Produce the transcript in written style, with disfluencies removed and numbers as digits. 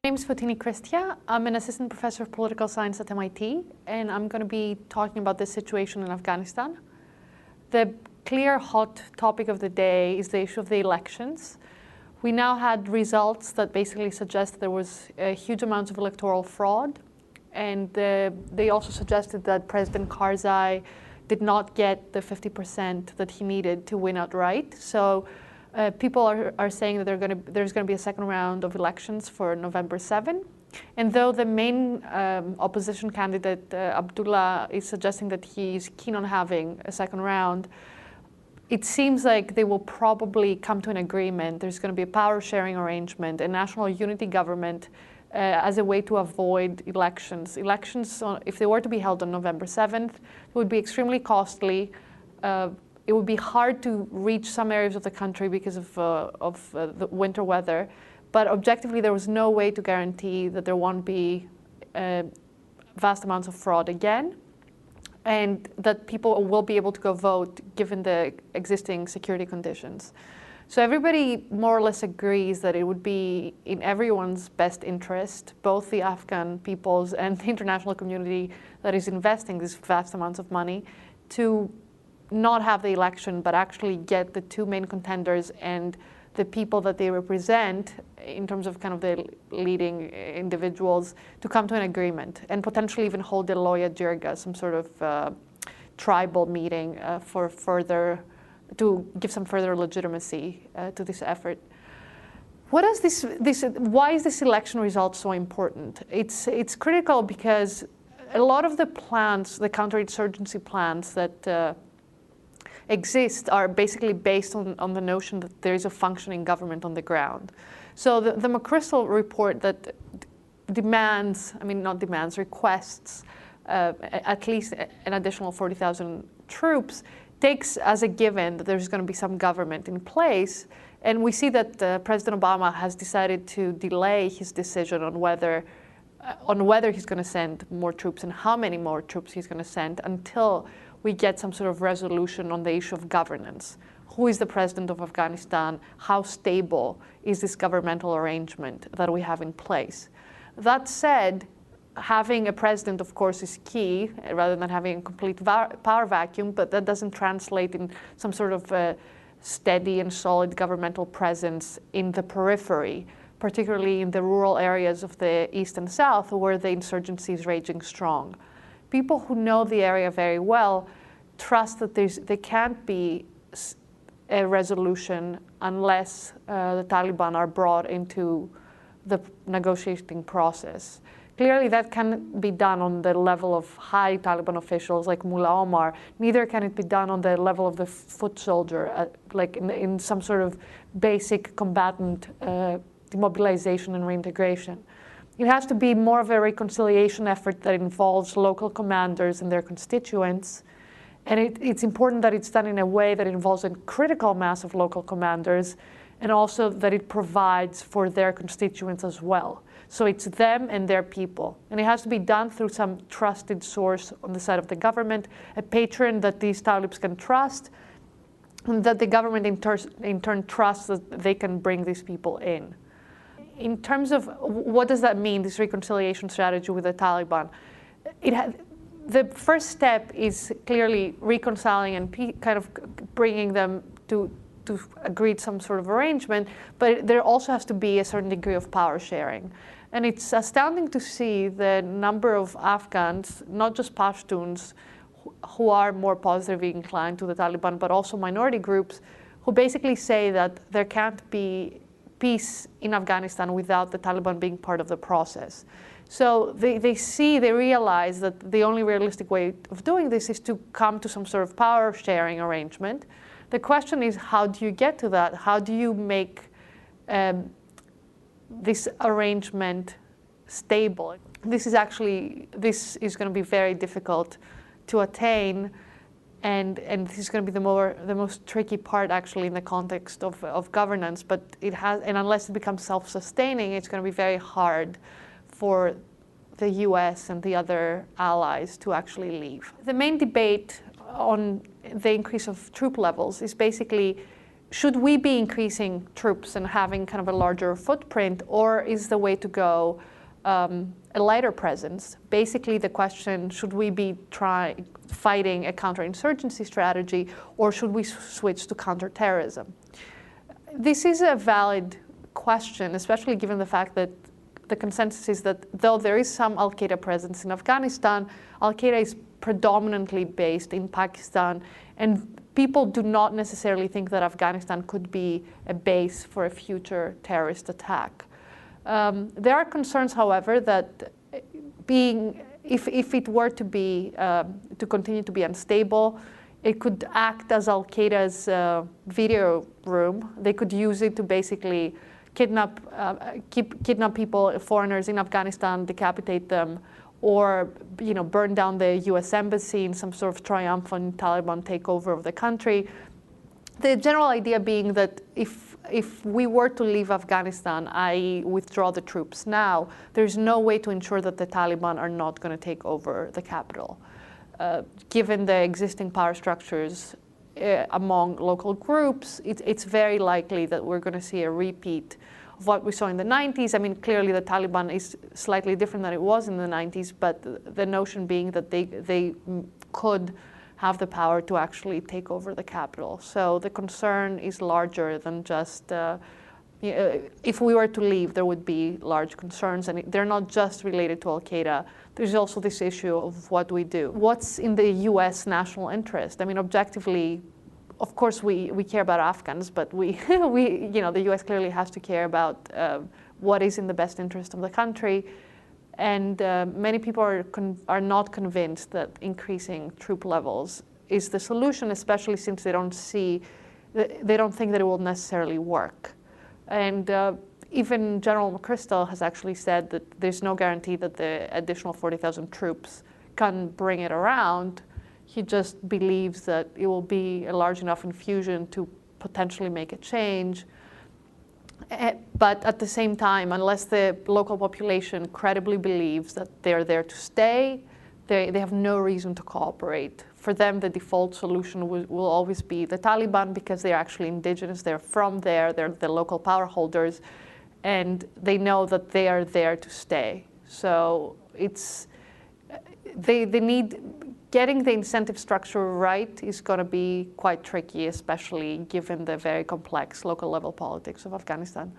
My name is Fotini Christia. I'm an assistant professor of political science at MIT, and I'm going to be talking about the situation in Afghanistan. The clear hot topic of the day is the issue of the elections. We now had results that basically suggest there was huge amounts of electoral fraud, and they also suggested that President Karzai did not get the 50% that he needed to win outright. So people are saying that there's going to be a second round of elections for November 7. And though the main opposition candidate, Abdullah, is suggesting that he's keen on having a second round, it seems like they will probably come to an agreement. There's going to be a power-sharing arrangement, a national unity government as a way to avoid elections. Elections, if they were to be held on November 7th, would be extremely costly. It would be hard to reach some areas of the country because of the winter weather. But objectively, there was no way to guarantee that there won't be vast amounts of fraud again, and that people will be able to go vote given the existing security conditions. So everybody more or less agrees that it would be in everyone's best interest, both the Afghan peoples and the international community that is investing these vast amounts of money, to not have the election, but actually get the two main contenders and the people that they represent in terms of kind of the leading individuals to come to an agreement and potentially even hold a Loya Jirga, some sort of tribal meeting to give some further legitimacy to this effort. Why is this election result so important? It's critical because a lot of the plans, the counterinsurgency plans that exist are basically based on the notion that there is a functioning government on the ground. So the McChrystal report that requests at least an additional 40,000 troops takes as a given that there's going to be some government in place. And we see that President Obama has decided to delay his decision on whether he's going to send more troops and how many more troops he's going to send until we get some sort of resolution on the issue of governance. Who is the president of Afghanistan? How stable is this governmental arrangement that we have in place? That said, having a president, of course, is key, rather than having a complete power vacuum, but that doesn't translate in some sort of steady and solid governmental presence in the periphery, particularly in the rural areas of the east and south, where the insurgency is raging strong. People who know the area very well trust that there can't be a resolution unless the Taliban are brought into the negotiating process. Clearly, that can be done on the level of high Taliban officials like Mullah Omar. Neither can it be done on the level of the foot soldier, like in some sort of basic combatant demobilization and reintegration. It has to be more of a reconciliation effort that involves local commanders and their constituents. And it's important that it's done in a way that involves a critical mass of local commanders, and also that it provides for their constituents as well. So it's them and their people. And it has to be done through some trusted source on the side of the government, a patron that these Talibs can trust, and that the government in turn trusts that they can bring these people in. In terms of what does that mean, this reconciliation strategy with the Taliban, the first step is clearly reconciling and kind of bringing them to agree to some sort of arrangement, but there also has to be a certain degree of power sharing. And it's astounding to see the number of Afghans, not just Pashtuns, who are more positively inclined to the Taliban, but also minority groups, who basically say that there can't be peace in Afghanistan without the Taliban being part of the process. So they realize that the only realistic way of doing this is to come to some sort of power sharing arrangement. The question is, how do you get to that? How do you make this arrangement stable? This is going to be very difficult to attain. And this is going to be the most tricky part, actually, in the context of governance. But unless it becomes self-sustaining, it's going to be very hard for the US and the other allies to actually leave. The main debate on the increase of troop levels is basically should we be increasing troops and having kind of a larger footprint, or is the way to go a lighter presence? Basically, the question, should we be fighting a counterinsurgency strategy, or should we switch to counterterrorism? This is a valid question, especially given the fact that the consensus is that though there is some al-Qaeda presence in Afghanistan, al-Qaeda is predominantly based in Pakistan, and people do not necessarily think that Afghanistan could be a base for a future terrorist attack. There are concerns, however, that if it were to continue to be unstable, it could act as al-Qaeda's video room. They could use it to basically kidnap people, foreigners in Afghanistan, decapitate them, or burn down the U.S. embassy in some sort of triumphant Taliban takeover of the country. The general idea being that if we were to leave Afghanistan, i.e. withdraw the troops now, there's no way to ensure that the Taliban are not going to take over the capital. Given the existing power structures among local groups, it's very likely that we're going to see a repeat of what we saw in the 90s. I mean, clearly the Taliban is slightly different than it was in the 90s, but the notion being that they could have the power to actually take over the capital. So the concern is larger than just, if we were to leave, there would be large concerns, and they're not just related to al-Qaeda. There's also this issue of what we do. What's in the US national interest? I mean, objectively, of course, we care about Afghans, but the US clearly has to care about what is in the best interest of the country. And many people are not convinced that increasing troop levels is the solution, especially since they don't think that it will necessarily work. And even General McChrystal has actually said that there's no guarantee that the additional 40,000 troops can bring it around. He just believes that it will be a large enough infusion to potentially make a change. But at the same time, unless the local population credibly believes that they're there to stay, they have no reason to cooperate. For them, the default solution will always be the Taliban, because they're actually indigenous, they're from there, they're the local power holders, and they know that they are there to stay. So getting the incentive structure right is going to be quite tricky, especially given the very complex local level politics of Afghanistan.